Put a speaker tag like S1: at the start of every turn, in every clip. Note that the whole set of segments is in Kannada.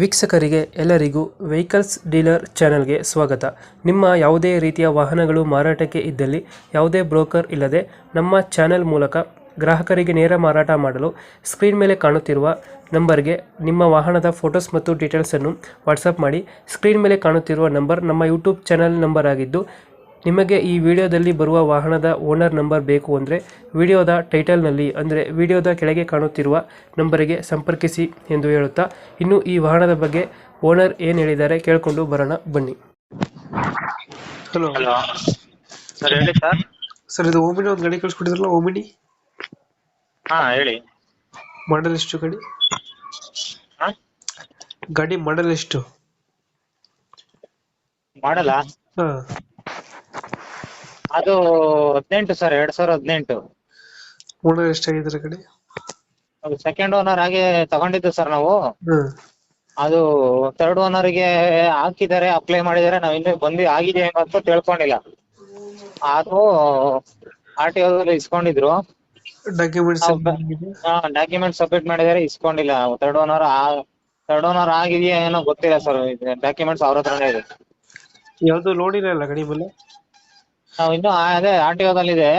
S1: ವೀಕ್ಷಕರಿಗೆ ಎಲ್ಲರಿಗೂ ವೆಹಿಕಲ್ಸ್ ಡೀಲರ್ ಚಾನೆಲ್ಗೆ ಸ್ವಾಗತ. ನಿಮ್ಮ ಯಾವುದೇ ರೀತಿಯ ವಾಹನಗಳು ಮಾರಾಟಕ್ಕೆ ಇದ್ದಲ್ಲಿ ಯಾವುದೇ ಬ್ರೋಕರ್ ಇಲ್ಲದೆ ನಮ್ಮ ಚಾನೆಲ್ ಮೂಲಕ ಗ್ರಾಹಕರಿಗೆ ನೇರ ಮಾರಾಟ ಮಾಡಲು ಸ್ಕ್ರೀನ್ ಮೇಲೆ ಕಾಣುತ್ತಿರುವ ನಂಬರ್ಗೆ ನಿಮ್ಮ ವಾಹನದ ಫೋಟೋಸ್ ಮತ್ತು ಡೀಟೇಲ್ಸನ್ನು ವಾಟ್ಸಪ್ ಮಾಡಿ. ಸ್ಕ್ರೀನ್ ಮೇಲೆ ಕಾಣುತ್ತಿರುವ ನಂಬರ್ ನಮ್ಮ ಯೂಟ್ಯೂಬ್ ಚಾನೆಲ್ ನಂಬರ್ ಆಗಿದ್ದು, ನಿಮಗೆ ಈ ವಿಡಿಯೋದಲ್ಲಿ ಬರುವ ವಾಹನದ ಓನರ್ ನಂಬರ್ ಬೇಕು ಅಂದರೆ ವಿಡಿಯೋದ ಟೈಟಲ್ನಲ್ಲಿ ಅಂದರೆ ವಿಡಿಯೋದ ಕೆಳಗೆ ಕಾಣುತ್ತಿರುವ ನಂಬರಿಗೆ ಸಂಪರ್ಕಿಸಿ ಎಂದು ಹೇಳುತ್ತಾ, ಇನ್ನು ಈ ವಾಹನದ ಬಗ್ಗೆ ಓನರ್ ಏನು ಹೇಳಿದ್ದಾರೆ ಕೇಳಿಕೊಂಡು ಬರೋಣ ಬನ್ನಿ. ಹಲೋ
S2: ಹಲೋ ಸರ್, ಹೇಳಿ ಸರ್.
S1: ಸರ್, ಇದು ಓಮಿನಿ ಒಂದು ಗಾಡಿ ಕಳಿಸ್ಕೊಟ್ಟಿದ್ರಲ್ಲ, ಓಮಿನಿ
S2: ಹಾ, ಹೇಳಿ.
S1: ಮಾಡಲ್ ಎಷ್ಟು ಗಾಡಿ?
S2: ಹಾ,
S1: ಗಾಡಿ ಮಾಡಲ್ ಎಷ್ಟು?
S2: ಮಾಡಲ್ಲ.
S1: ಹಾಂ,
S2: ಅದು 18 ಸರ್, 2018.
S1: ಓನರ್ ಎಷ್ಟಾಗಿದ್ದಾರೆ ಗಾಡಿ?
S2: ಅದು ಸೆಕೆಂಡ್ ಓನರ್ ಆಗಿ ತಗೊಂಡಿದ್ದು ಸರ್ ನಾವು.
S1: ಹಾಂ,
S2: ಅದು ಥರ್ಡ್ ಓನರ್ಗೆ ಹಾಕಿದ್ದಾರೆ, ಅಪ್ಲೈ ಮಾಡಿದ್ದಾರೆ. ನಾವು ಇನ್ನೂ ಬಂದು ಆಗಿದೆ ಅಂತ ತಿಳ್ಕೊಂಡಿಲ್ಲ. ಅದು RTO ಇಸ್ಕೊಂಡಿದ್ರು.
S1: ಡಾಕ್ಯುಮೆಂಟ್ಸ್
S2: ಡಾಕ್ಯುಮೆಂಟ್ ಸಬ್ಮಿಟ್ ಮಾಡಿದ್ದಾರೆ, ಇಸ್ಕೊಂಡಿಲ್ಲ. ಥರ್ಡ್ ಓನರ್ ಆಗಿದೆಯಾ ಏನೋ ಗೊತ್ತಿಲ್ಲ ಸರ್. ಡಾಕ್ಯುಮೆಂಟ್ಸ್ ಅವ್ರ ಹತ್ರನೇ ಇದೆ.
S1: ಯಾವುದು ಲೋನ್ ಇಲ್ಲ ಗಾಡಿ ಮೇಲೆ?
S2: ನಾವು ಇನ್ನೂ ಅದೇ RTOದಲ್ಲಿದೆ.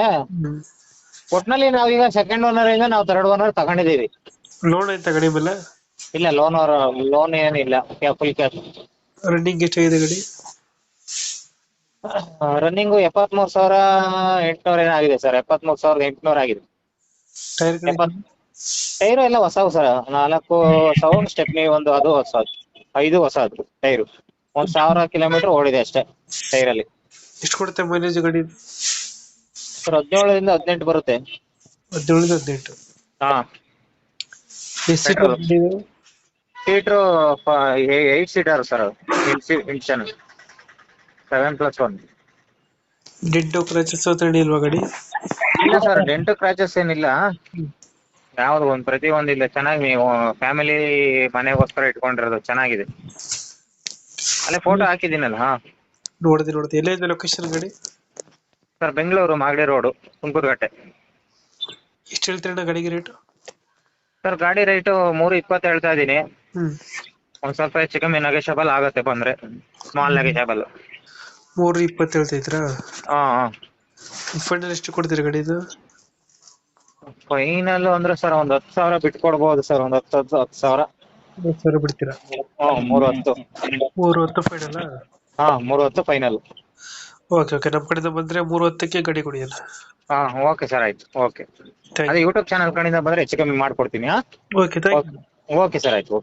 S2: ಒಟ್ನಲ್ಲಿ ನಾವೀಗ ಸೆಕೆಂಡ್ ಓನರ್ ಇಂದ ನಾವು ಥರ್ಡ್ ಓನರ್ ತಗೊಂಡಿದೀವಿ.
S1: ಲೋನ್ ಐತಾ ಗಾಡಿ ಮೇಲೆ?
S2: ಇಲ್ಲ, ಲೋನ್ ಏನಿಲ್ಲ, ಫುಲ್ ಕ್ಯಾಶ್.
S1: ರನ್ನಿಂಗ್ ಎಷ್ಟಾಗಿದೆ ಗಾಡಿ?
S2: ರನ್ನಿಂಗು 73,800 ಏನಾಗಿದೆ ಸರ್. 73,800 ಆಗಿದೆ.
S1: ಟೈರ್
S2: ಟೈರು ಎಲ್ಲ ಹೊಸವು ಸರ್. 4 ಸ್ಟೆಪ್ನಿ, ಒಂದು ಅದು ಹೊಸದು, 5 ಹೊಸದು ಟೈರು. 1,000 ಕಿಲೋಮೀಟರ್ ಓಡಿದೆ ಅಷ್ಟೇ ಟೈರಲ್ಲಿ.
S1: ಎಷ್ಟು ಕೊಡುತ್ತೆ ಮೈಲೇಜ್ ಗಾಡಿ?
S2: ಸರ್ 17ರಿಂದ 18 ಬರುತ್ತೆ.
S1: 17-18.
S2: ಹಾ,
S1: ಎಷ್ಟು
S2: ಸೀಟ್ರು 8 ಸೀಟರ್ ಸರ್. ಇಂಕ್ಷನ್ 7+1.
S1: ಡೆಂಟೋ ಕ್ರಾಚಸ್ ಇಲ್ವಾ ಗಾಡಿ?
S2: ಇಲ್ಲ ಸರ್, ಡೆಂಟು ಕ್ರಾಚಸ್ ಏನಿಲ್ಲ. ಯಾವ್ದು ಪ್ರತಿಯೊಂದಿಲ್ಲ. ಚೆನ್ನಾಗಿ ನೀವು ಫ್ಯಾಮಿಲಿ ಮನೆಗೋಸ್ಕರ ಇಟ್ಕೊಂಡಿರೋದು ಚೆನ್ನಾಗಿದೆ. ಅಲ್ಲೇ ಫೋಟೋ ಹಾಕಿದ್ದೀನಲ್ಲ. ಹಾ,
S1: ನೋಡ್ದೆ ಎಲ್ಲೈತೆ ಲೊಕೇಶನ್ ಗಾಡಿ?
S2: ಸರ್, ಬೆಂಗಳೂರು ಮಾಗಡಿ ರೋಡು, ತುಮಕೂರುಗಟ್ಟೆ.
S1: ಎಷ್ಟು ಹೇಳ್ತೀರಣ್ಣ ಗಾಡಿಗೆ ರೇಟು?
S2: ಸರ್, ಗಾಡಿ ರೇಟು 320 ಹೇಳ್ತಾ ಇದ್ದೀನಿ.
S1: ಹ್ಮ್,
S2: ಒಂದ್ ಸ್ವಲ್ಪ ಹೆಚ್ಚು ಕಮ್ಮಿ ನೆಗೋಷಿಯಬಲ್ ಆಗುತ್ತೆ ಬಂದ್ರೆ, ಸ್ಮಾಲ್ ನೆಗೋಷಿಯಬಲ್.
S1: 320 ಹೇಳ್ತೈತ್ರಾ?
S2: ಹಾ,
S1: ಫೈನಲ್ ಎಷ್ಟು ಕೊಡ್ತೀರಾ ಗಾಡಿದು?
S2: ಫೈನಲ್ ಅಂದ್ರೆ ಸರ್ ಒಂದ್ 10,000 ಬಿಟ್ಕೊಡ್ಬೋದು ಸರ್. ಒಂದ್ 10,000.
S1: 10,000 ಬಿಡ್ತೀರಾ?
S2: 310.
S1: 310 ಫೈನಲ್?
S2: ಹಾ, 310 ಫೈನಲ್.
S1: ಓಕೆ, ನಮ್ಮ ಕಡೆಯಿಂದ ಬಂದ್ರೆ 310ಕ್ಕೆ ಗಾಡಿ ಕೊಡಿಯಲ್ಲ.
S2: ಹಾ, ಓಕೆ ಸರ್, ಆಯ್ತು. ಓಕೆ,
S1: ಥ್ಯಾಂಕ್
S2: ಅದೇ ಯೂಟ್ಯೂಬ್ ಚಾನಲ್ ಕಡೆಯಿಂದ ಬಂದ್ರೆ ಹೆಚ್ಚು ಕಮ್ಮಿ ಮಾಡ್ಕೊಡ್ತೀನಿ.
S1: You. Okay, thank you.
S2: Okay sir, ಆಯ್ತು.